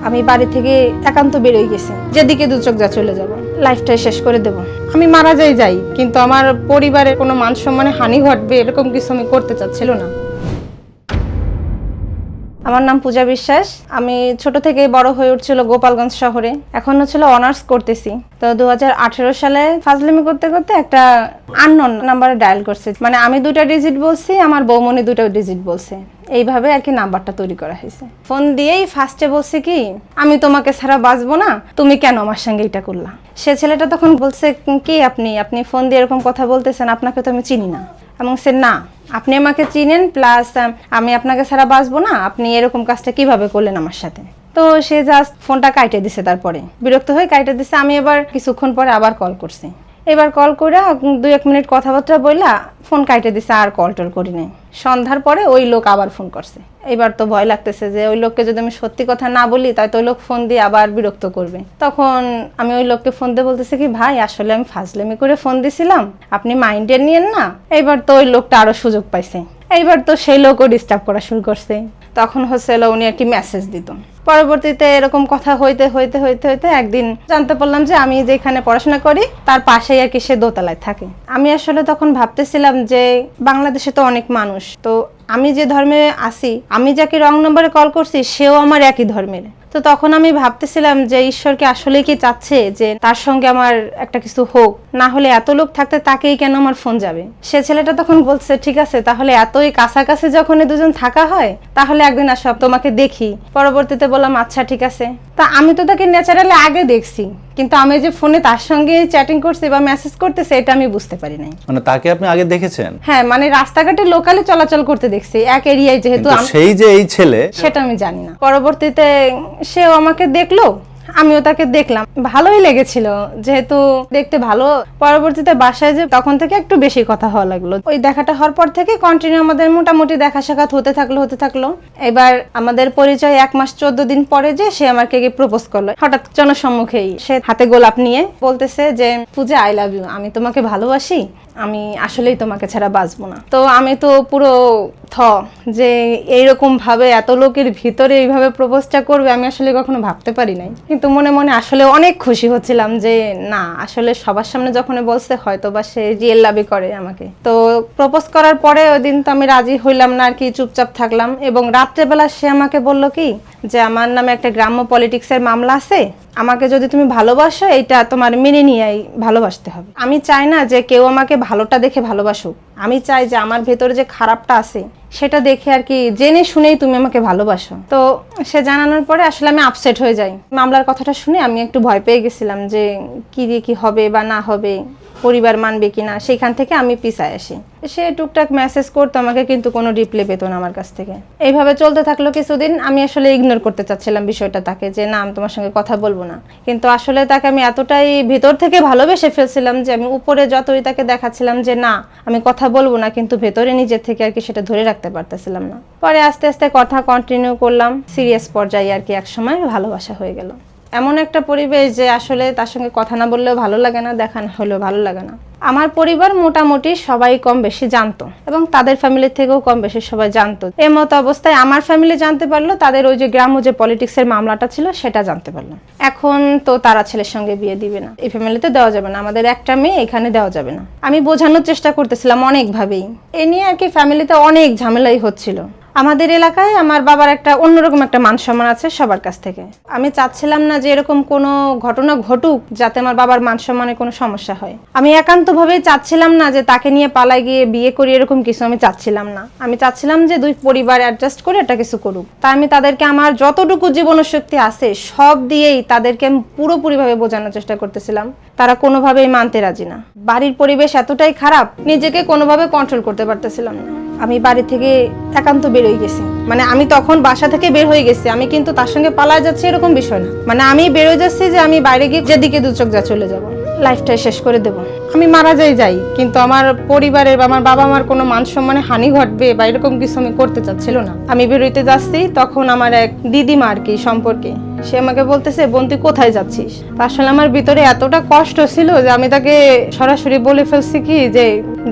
আমি বাড়ি থেকে একান্ত বেরোয় গেছি, যেদিকে দু চোখ যা চলে যাব, লাইফটাই শেষ করে দেব। আমি মারা যাই, কিন্তু আমার পরিবারের কোনো মান সম্মানে হানি ঘটবে এরকম কিছু আমি করতে চাচ্ছিল না। আমার নাম পূজা বিশ্বাস। আমি ছোট থেকে বড় হয়ে উঠছিল গোপালগঞ্জ শহরে। এখন হচ্ছিল অনার্স করতেছি। তো 2018 সালে ফাজলামি করতে করতে একটা আননোন নাম্বারে ডায়াল করছে। মানে আমি 2টা ডিজিট বলছি, আমার বৌমনি 2টা ডিজিট বলছে। এইভাবে আর কি নাম্বারটা তৈরি করা হয়েছে। ফোন দিয়েই ফার্স্টে বলছে কি, আমি তোমাকে ছাড়া বাঁচবো না, তুমি কেন আমার সঙ্গে এটা করলা। সে ছেলেটা তখন বলছে কি, আপনি ফোন দিয়ে এরকম কথা বলতেছেন, আপনাকে তো আমি চিনি না। এবং সে না, আপনি আমাকে চিনেন, প্লাস আমি আপনাকে ছাড়া বাঁচবো না, আপনি এরকম কাজটা কিভাবে করলেন আমার সাথে। তো সে জাস্ট ফোনটা কাইটে দিছে, তারপরে বিরক্ত হয়ে কাইটে দিছে। আমি এবার কিছুক্ষণ পরে আবার কল করছি। এবার কল করে 2-1 মিনিট কথাবার্তা বললা ফোন কাইটে দিছে, আর কল টল করি নাই। সন্ধ্যার পরে ওই লোক আবার ফোন করছে। এবার তো ভয় লাগতেছে যে ওই লোককে যদি আমি সত্যি কথা না বলি, তাই তো ওই লোক ফোন দিয়ে আবার বিরক্ত করবে। তখন আমি ওই লোককে ফোন দিয়ে বলতেছি কি, ভাই আসলে আমি ফাজলামি করে ফোন দিছিলাম, আপনি মাইন্ডে নিয়েন না। এইবার তো ওই লোকটা আরো সুযোগ পাইছে। এইবার তো সেই লোকও ডিস্টার্ব করা শুরু করছে। তখন হচ্ছে উনি আর কি মেসেজ দিত। পরবর্তীতে এরকম কথা হইতে হইতে হইতে হইতে একদিন জানতে পারলাম যে আমি যেখানে পড়াশোনা করি তার পাশেই আর কি সে দোতলায় থাকে। আমি আসলে তখন ভাবতেছিলাম যে বাংলাদেশে তো অনেক মানুষ, তো আমি যে ধর্মে আছি, আমি যাকে রং নম্বরে কল করছি সেও আমার একই ধর্মের। তো তখন আমি ভাবতেছিলাম যে ঈশ্বরকে আসলে কি চাচ্ছে যে তার সঙ্গে আমার একটা কিছু হোক, না হলে এত লোক থাকতে তাকেই কেন আমার ফোন যাবে। সে ছেলেটা তখন বলছে ঠিক আছে, তাহলে এতই কাছাকাছি যখন দুজন থাকা হয় তাহলে একদিন আসো, তোমাকে দেখি। পরবর্তীতে বললাম আচ্ছা ঠিক আছে। তা আমি তো তাকে ন্যাচারালি আগে দেখছি, কিন্তু আমি যে ফোনে তার সঙ্গে চ্যাটিং করছি বা মেসেজ করতেছি এটা আমি বুঝতে পারি নাই। মানে তাকে আপনি আগে দেখেছেন? হ্যাঁ, মানে রাস্তাঘাটে লোকালে চলাচল করতে দেখছি, এক এরিয়ায়, যেহেতু সেই যে এই ছেলে সেটা আমি জানি না। পরবর্তীতে সেও আমাকে দেখলো, আমিও তাকে দেখলাম, ভালোই লেগেছিল যেহেতু দেখতে ভালো। পরবর্তীতে বাসায় যে তখন থেকে একটু বেশি কথা হওয়া লাগলো। ওই দেখাটা হওয়ার পর থেকে কন্টিনিউ আমাদের মোটামুটি দেখা সাক্ষাৎ হতে থাকলো। এবার আমাদের পরিচয় 1 মাস 14 দিন পরে যে সে আমাকে গিয়ে প্রপোজ করলো, হঠাৎ জনসম্মুখেই। সে হাতে গোলাপ নিয়ে বলতেছে যে পূজা আই লাভ ইউ, আমি তোমাকে ভালোবাসি, আমি আসলেই তোমাকে ছাড়া বাঁচবো না। তো আমি তো পুরো যে এইরকম ভাবে এত লোকের ভিতরে এইভাবে প্রপোজটা করবে আমি আসলে কখনো ভাবতে পারি নাই। কিন্তু মনে মনে আসলে অনেক খুশি হচ্ছিলাম যে না, আসলে সবার সামনে যখন বলছে হয়তো বা সে রিয়েল লাভই করে আমাকে। তো প্রপোজ করার পরে ওই দিন তো আমি রাজি হইলাম না আর কি, চুপচাপ থাকলাম। এবং রাত্রেবেলা সে আমাকে বলল কি যে আমার নামে একটা গ্রাম্য পলিটিক্সের মামলা আছে, আমাকে যদি তুমি ভালোবাসো এটা তোমার মেনে নিয়েই ভালোবাসতে হবে। আমি চাই না যে কেউ আমাকে ভালোটা দেখে ভালোবাসুক, আমি চাই যে আমার ভেতরে যে খারাপটা আছে সেটা দেখে আর কি জেনে শুনেই তুমি আমাকে ভালোবাসো। তো সে জানানোর পরে আসলে আমি আপসেট হয়ে যাই। মামলার কথাটা শুনে আমি একটু ভয় পেয়ে গেছিলাম যে কি দিয়ে কি হবে বা না হবে, পরিবার মানবে কিনা। সেখান থেকে আমি পিছায় আসি। সে টুকটাক মেসেজ করতো আমাকে, কিন্তু কোনো রিপ্লাই পেত না আমার কাছ থেকে। এইভাবে চলতে থাকলো কিছুদিন। আমি আসলে ইগনোর করতে চাচ্ছিলাম বিষয়টা তাকে, যে না আমি তোমার সঙ্গে কথা বলবো না। কিন্তু আসলে তাকে আমি এতটাই ভিতর থেকে ভালোবেসে ফেলছিলাম যে আমি উপরে যতই তাকে দেখাচ্ছিলাম যে না আমি কথা বলবো না, কিন্তু ভেতরে নিজের থেকে আর কি সেটা ধরে রাখতে পারতেছিলাম না। পরে আস্তে আস্তে কথা কন্টিনিউ করলাম, সিরিয়াস পর্যায়ে আর কি একসময় ভালোবাসা হয়ে গেল। এমন একটা পরিবেশ যে আসলে তার সঙ্গে কথা না বললেও ভালো লাগে না, দেখা না হলেও ভালো লাগে না। আমার পরিবার মোটামুটি সবাই কম বেশি জানতো, এবং তাদের ফ্যামিলি থেকেও কম বেশি সবাই জানতো। এই মতো অবস্থায় আমার ফ্যামিলি জানতে পারলো, তাদের ওই যে গ্রাম্য যে পলিটিক্সের মামলাটা ছিল সেটা জানতে পারলো। এখন তো তারা ছেলের সঙ্গে বিয়ে দিবে না, এই ফ্যামিলিতে দেওয়া যাবে না, আমাদের একটা মেয়ে এখানে দেওয়া যাবে না। আমি বোঝানোর চেষ্টা করতেছিলাম অনেকভাবেই। এ নিয়ে আর কি ফ্যামিলিতে অনেক ঝামেলাই হচ্ছিল। আমাদের এলাকায় আমার বাবার একটা অন্যরকম একটা মান সম্মান আছে সবার কাছ থেকে। আমি চাচ্ছিলাম না যে এরকম কোনো ঘটনা ঘটুক যাতে আমার বাবার মান সম্মানে কোনো সমস্যা হয়। আমি একান্তভাবেই চাচ্ছিলাম না যে তাকে নিয়ে পালায় গিয়ে বিয়ে করি, এরকম কিছু আমি চাচ্ছিলাম না। আমি চাচ্ছিলাম যে 2 পরিবার অ্যাডজাস্ট করে একটা কিছু করুক। তাই আমি তাদেরকে আমার যতটুকু জীবনশক্তি আছে সব দিয়েই তাদেরকে আমি পুরোপুরিভাবে বোঝানোর চেষ্টা করতেছিলাম। তারা কোনোভাবেই মানতে রাজি না। বাড়ির পরিবেশ এতটাই খারাপ, নিজেকে কোনোভাবে কন্ট্রোল করতে পারতেছিলাম না। আমি বাড়ি থেকে একান্ত বেরোয় গেছি, মানে আমি তখন বাসা থেকে বের হয়ে গেছি, আমি কিন্তু তার সঙ্গে পালায় যাচ্ছি এরকম বিষয় না। মানে আমি বেরোয় যাচ্ছি যে আমি বাইরে গিয়ে যেদিকে দু চোখ যা চলে যাব, লাইফটাই শেষ করে দেব। আমি মারা যাই, কিন্তু আমার পরিবারের বা আমার বাবা মার কোনো মান সম্মানে হানি ঘটবে বা এরকম কিছু আমি করতে চাচ্ছিল না। আমি বেরোইতে যাচ্ছি, তখন আমার এক দিদিমা আর কি সম্পর্কে, সে আমাকে বলতেছে বোন তুই কোথায় যাচ্ছিস। আসলে আমার ভিতরে এতটা কষ্ট ছিল যে আমি তাকে সরাসরি বলে ফেলছি কি যে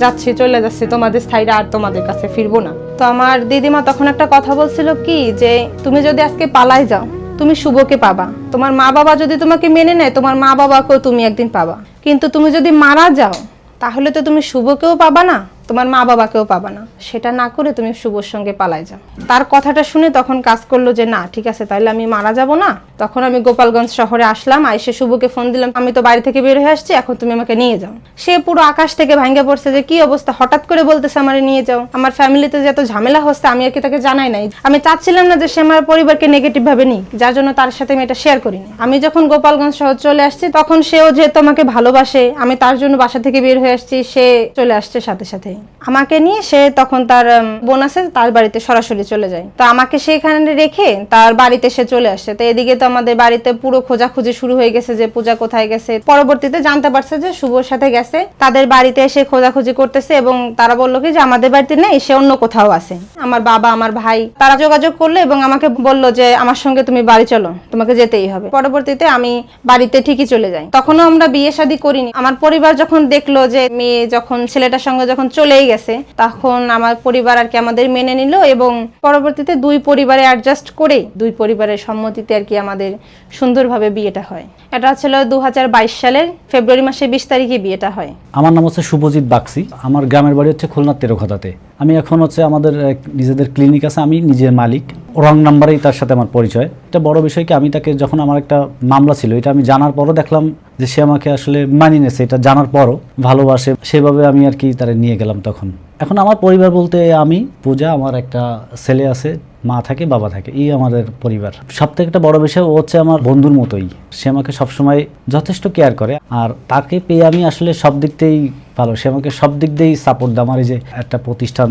যাচ্ছি, চলে যাচ্ছি তোমাদের সাইডে, আর তোমাদের কাছে ফিরবো না। তো আমার দিদিমা তখন একটা কথা বলছিল কি যে তুমি যদি আজকে পালাই যাও তুমি শুভকে পাবা। তোমার মা বাবা যদি তোমাকে মেনে নেয়, তোমার মা বাবাকেও তুমি একদিন পাবা। কিন্তু তুমি যদি মারা যাও, তাহলে তো তুমি শুভকেও পাবা না, তোমার মা বাবাকেও পাবা না। সেটা না করে তুমি শুভর সঙ্গে পালায় যাও। তার কথাটা শুনে তখন কাজ করলো যে না ঠিক আছে, তাহলে আমি মারা যাব না। তখন আমি গোপালগঞ্জ শহরে আসলাম, আইসে শুভকে ফোন দিলাম, আমি তো বাড়ি থেকে বের হয়ে আসছি, এখন তুমি আমাকে নিয়ে যাও। সে পুরো আকাশ থেকে ভাঙ্গা পড়ছে যে কি অবস্থা, হঠাৎ করে বলতেছে আমারে নিয়ে যাও। আমার ফ্যামিলিতে যে এত ঝামেলা হচ্ছে আমি আর কি তাকে জানাই নাই। আমি চাচ্ছিলাম না যে সে আমার পরিবারকে নেগেটিভ ভাবে নিক, যার জন্য তার সাথে আমি এটা শেয়ার করিনি। আমি যখন গোপালগঞ্জ শহর চলে আসছি, তখন সেও যেহেতু আমাকে ভালোবাসে, আমি তার জন্য বাসা থেকে বের হয়ে আসছি, সে চলে আসছে সাথে সাথে আমাকে নিয়ে। সে তখন তার বোন আছে, তার বাড়িতে সরাসরি চলে যায়। তো আমাকে সেখানে রেখে তার বাড়িতে সে চলে আসছে। তো এদিকে তো আমাদের বাড়িতে পুরো খোঁজাখুঁজি শুরু হয়ে গেছে যে পূজা কোথায় গেছে। পরবর্তীতে জানতে পারছে যে শুভর সাথে গেছে, তাদের বাড়িতে এসে খোঁজাখুঁজি করতেছে এবং তারা বললো কি যে আমাদের বাড়িতে নেই, সে অন্য কোথাও আছে। আমার বাবা, আমার ভাই তারা যোগাযোগ করলো এবং আমাকে বললো যে আমার সঙ্গে তুমি বাড়ি চলো, তোমাকে যেতেই হবে। পরবর্তীতে আমি বাড়িতে ঠিকই চলে যাই। তখনও আমরা বিয়ে শাদী করিনি। আমার পরিবার যখন দেখলো যে মেয়ে যখন ছেলেটার সঙ্গে যখন চলেই গেছে, তখন আমার পরিবার আর কি আমাদের মেনে নিল এবং পরবর্তীতে দুই পরিবারে অ্যাডজাস্ট করে দুই পরিবারের সম্মতিতে আর কি আমাদের সুন্দরভাবে বিয়েটা হয়। এটা ছিল 2022 সালের ফেব্রুয়ারি মাসের 20 তারিখে বিয়েটা হয়। আমার নাম হচ্ছে শুভজিৎ বাগচি। আমার গ্রামের বাড়ি হচ্ছে খুলনার তেরোখাদাতে। আমি এখন হচ্ছে আমাদের নিজেদের ক্লিনিক আছে, আমি নিজের মালিক। রং নাম্বারেই তার সাথে আমার পরিচয়। এটা বড় বিষয় কি, আমি তাকে যখন আমার একটা মামলা ছিল, এটা আমি জানার পরও দেখলাম যে সে আমাকে আসলে মানিয়ে নিয়েছে। এটা জানার পরও ভালোবাসে, সেভাবে আমি আর কি তারা নিয়ে গেলাম। তখন এখন আমার পরিবার বলতে আমি, পূজা, আমার একটা ছেলে আছে, মা থাকে, বাবা থাকে, এই আমাদের পরিবার। সব থেকে একটা বড় বিষয়, ও হচ্ছে আমার বন্ধুর মতোই। সে আমাকে সবসময় যথেষ্ট কেয়ার করে, আর তাকে পেয়ে আমি আসলে সব দিক দিয়েই ভালো। সে আমাকে সব দিক দিয়েই সাপোর্ট দেয়। আমার এই যে একটা প্রতিষ্ঠান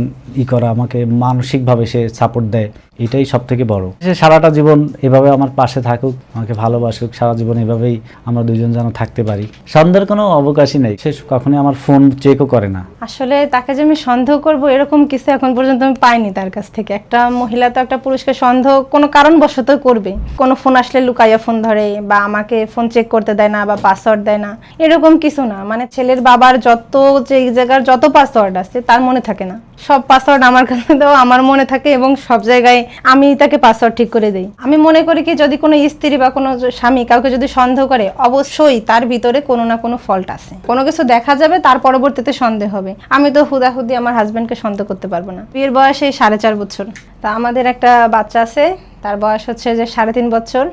করা, আমাকে মানসিকভাবে সে সাপোর্ট দেয়, এটাই সব থেকে বড়। সে সারাটা জীবন এভাবে আমার পাশে থাকুক, আমাকে ভালোবাসুক, সারা জীবন এভাবেই আমরা দুজন যেন থাকতে পারি। সন্দেহের কোনো অবকাশই নেই। সে কখনোই আমার ফোন চেকও করে না। আসলে তাকে যে আমি সন্দেহ করবো এরকম কিছু এখন পর্যন্ত আমি পাইনি তার কাছ থেকে। একটা মহিলা তো একটা পুরুষকে সন্দেহ কোনো কারণবশত করবে, কোনো ফোন আসলে লুকাইয়া ফোন ধরে বা আমাকে ফোন চেক করতে দেয় না বা পাসওয়ার্ড দেয় না, এরকম কিছু না। মানে ছেলের বাবার যত যে জায়গার যত পাসওয়ার্ড আছে তার মনে থাকে না, সব পাসওয়ার্ড আমার কাছে দেওয়া, আমার মনে থাকে এবং সব জায়গায় আমি তাকে পাসওয়ার্ড ঠিক করে দেই। আমি মনে করি কি যদি কোনো স্ত্রী বা কোনো স্বামী কাউকে যদি সন্দেহ করে, অবশ্যই তার ভিতরে কোনো না কোনো ফল্ট আছে, কোনো কিছু দেখা যাবে, তার পরবর্তীতে সন্দেহ হবে। আমি তো হুদাহুদি আমার হাজবেন্ডকে সন্দেহ করতে পারবো না। বিয়ের বয়স এই 4.5 বছর। তা আমাদের একটা বাচ্চা আছে, তার বয়স হচ্ছে যে 3.5 বছর।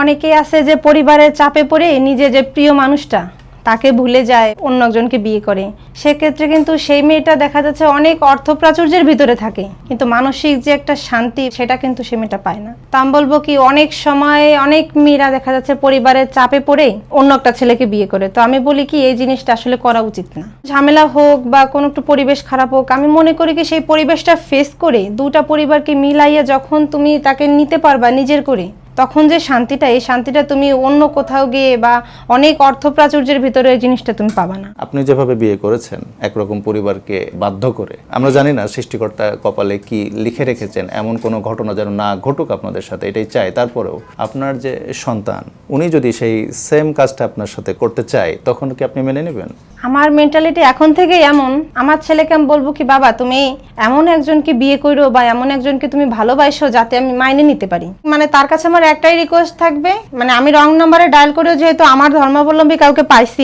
অনেকেই আছে যে পরিবারের চাপে পড়ে নিজে যে প্রিয় মানুষটা তাকে ভুলে যায়, অন্য একজনকে বিয়ে করে। সেক্ষেত্রে কিন্তু সেই মেয়েটা দেখা যাচ্ছে অনেক অর্থ প্রাচুর্যের ভিতরে থাকে, কিন্তু মানসিক যে একটা শান্তি সেটা কিন্তু সে মেয়েটা পায় না। তা আমি বলবো কি, অনেক সময় অনেক মেয়েরা দেখা যাচ্ছে পরিবারের চাপে পড়ে অন্য একটা ছেলেকে বিয়ে করে। তো আমি বলি কি, এই জিনিসটা আসলে করা উচিত না। ঝামেলা হোক বা কোনো একটু পরিবেশ খারাপ হোক, আমি মনে করি কি সেই পরিবেশটা ফেস করে দুটা পরিবারকে মিলাইয়া যখন তুমি তাকে নিতে পারবা নিজের করে, তখন যে শান্তিটা, এই শান্তিটা তুমি অন্য কোথাও গিয়ে বা অনেক অর্থ প্রাচুর্যের ভিতরে এই জিনিসটা তুমি পাবা না। আপনি যেভাবে বিয়ে করেছেন একরকম পরিবারকে বাধ্য করে, আমরা জানি না সৃষ্টিকর্তা কপালে কি লিখে রেখেছেন, এমন কোনো ঘটনা যেন না ঘটুক আপনাদের সাথে, এটাই চাই। তারপরেও আপনার যে সন্তান, উনি যদি সেই সেম কাজটা আপনার সাথে করতে চায়, তখন কি আপনি মেনে নেবেন? আমার মেন্টালিটি এখন থেকেই এমন। আমার ছেলেকে আমি বলবো কি, বাবা তুমি এমন একজনকে বিয়ে করো বা এমন একজনকে তুমি ভালোবাসো যাতে আমি মাইনে নিতে পারি। মানে তার কাছে আমার একটাই রিকোয়েস্ট থাকবে, মানে আমি রং নাম্বারে ডায়াল করেও যেহেতু আমার ধর্মাবলম্বী কাউকে পাইছি,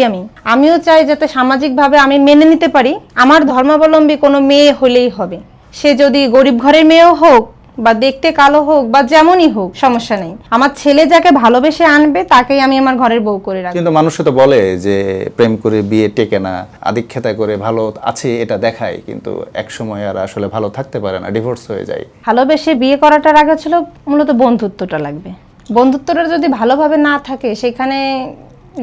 আমিও চাই যাতে সামাজিকভাবে আমি মেনে নিতে পারি আমার ধর্মাবলম্বী কোনো মেয়ে হলেই হবে। সে যদি গরিব ঘরের মেয়েও হোক বা দেখতে কালো হোক বা যেমনই হোক, সমস্যা নেই। আমার ছেলে যাকে ভালোবেসে আনবে তাকেই আমি আমার ঘরের বউ করে রাখবো। কিন্তু মানুষ তো বলে যে প্রেম করে বিয়ে টেকে না, আদিক্ষেতা করে ভালো আছে এটা দেখায়, কিন্তু একসময় আর আসলে ভালো থাকতে পারে না, ডিভোর্স হয়ে যায়। ভালোবেসে বিয়ে করাটার আগে ছিল মূলত বন্ধুত্বটা লাগবে। বন্ধুত্বটা যদি ভালোভাবে না থাকে, সেখানে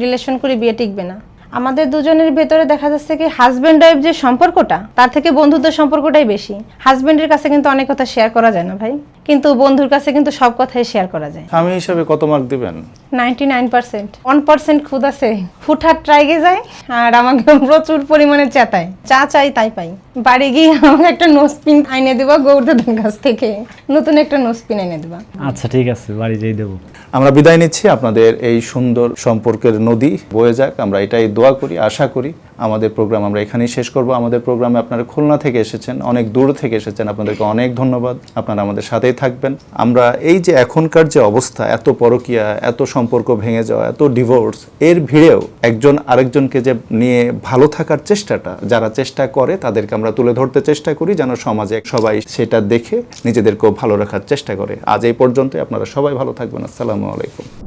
রিলেশন করে বিয়ে টিকবে না। আমাদের দুজনের ভেতরে দেখা যাচ্ছে কি, হাজব্যান্ড ওয়াইফ যে সম্পর্কটা, তার থেকে বন্ধুত্বের সম্পর্কটাই বেশি। হাজব্যান্ডের কাছে কিন্তু অনেক কথা শেয়ার করা যায় না ভাই, কিন্তু বন্ধুর কাছে কিন্তু সব কথাই শেয়ার করা যায়। স্বামী হিসাবে কত মার্ক দিবেন? 99%। 1% খুদ আছে, হুটহাট ট্রাইগে যায় আর আমাকে প্রচুর পরিমাণে চেতায়। যা চাই তাই পাই। বাড়ি গিয়ে আমাকে একটা নোসপিন আইনে দেবা গৌরদাদার কাছ থেকে, নতুন একটা নোসপিন এনে দেবা। আচ্ছা ঠিক আছে, বাড়ি যেই দেবো। আমরা বিদায় নিচ্ছি। আপনাদের এই সুন্দর সম্পর্কের নদী বয়ে যাক, আমরা এটাই দোয়া করি, আশা করি। আমাদের প্রোগ্রাম আমরা এখানেই শেষ করব। আমাদের প্রোগ্রামে আপনারা খুলনা থেকে এসেছেন, অনেক দূর থেকে এসেছেন, আপনাদেরকে অনেক ধন্যবাদ। আপনারা আমাদের সাথেই থাকবেন। আমরা এই যে এখনকার যে অবস্থা, এত পরকীয়া, এত সম্পর্ক ভেঙে যাওয়া, এত ডিভোর্স, এর ভিড়েও একজন আরেকজনকে যে নিয়ে ভালো থাকার চেষ্টাটা যারা চেষ্টা করে তাদেরকে আমরা তুলে ধরতে চেষ্টা করি, যেন সমাজে সবাই সেটা দেখে নিজেদেরকেও ভালো রাখার চেষ্টা করে। আজ এই পর্যন্ত, আপনারা সবাই ভালো থাকবেন। আসসালামু আলাইকুম।